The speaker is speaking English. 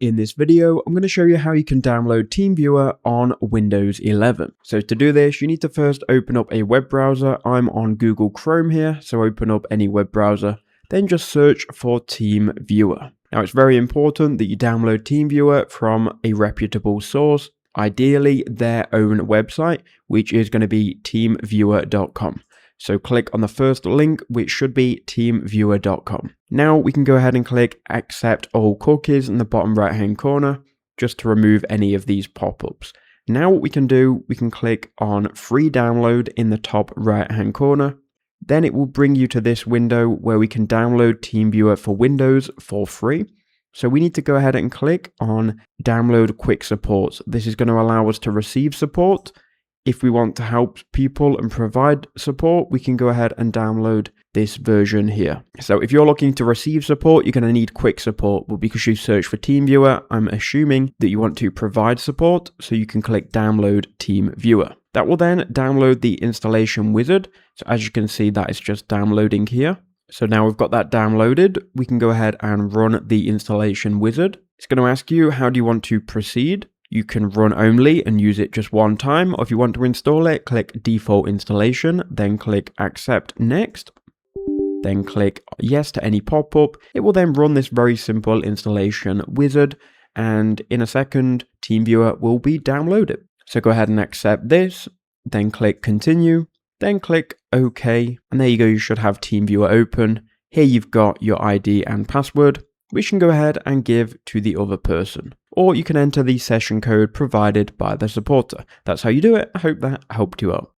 In this video, I'm going to show you how you can download TeamViewer on Windows 11. So to do this, you need to first open up a web browser. I'm on Google Chrome here, so open up any web browser, then just search for TeamViewer. Now it's very important that you download TeamViewer from a reputable source, ideally their own website, which is going to be teamviewer.com. So click on the first link, which should be teamviewer.com. Now we can go ahead and click accept all cookies in the bottom right hand corner, just to remove any of these pop-ups. Now what we can do, we can click on free download in the top right hand corner. Then it will bring you to this window where we can download TeamViewer for Windows for free. So we need to go ahead and click on download quick support. This is going to allow us to receive support. If we want to help people and provide support, we can go ahead and download this version here. So if you're looking to receive support, you're going to need quick support. But because you search for TeamViewer, I'm assuming that you want to provide support. So you can click download TeamViewer. That will then download the installation wizard. So as you can see, that is just downloading here. So now we've got that downloaded, we can go ahead and run the installation wizard. It's going to ask you, how do you want to proceed? You can run only and use it just one time, or if you want to install it, click default installation, then click accept next, then click yes to any pop-up. It will then run this very simple installation wizard, and in a second, TeamViewer will be downloaded. So go ahead and accept this, then click continue, then click OK, and there you go, you should have TeamViewer open. Here you've got your ID and password, which you can go ahead and give to the other person. Or you can enter the session code provided by the supporter. That's how you do it. I hope that helped you out.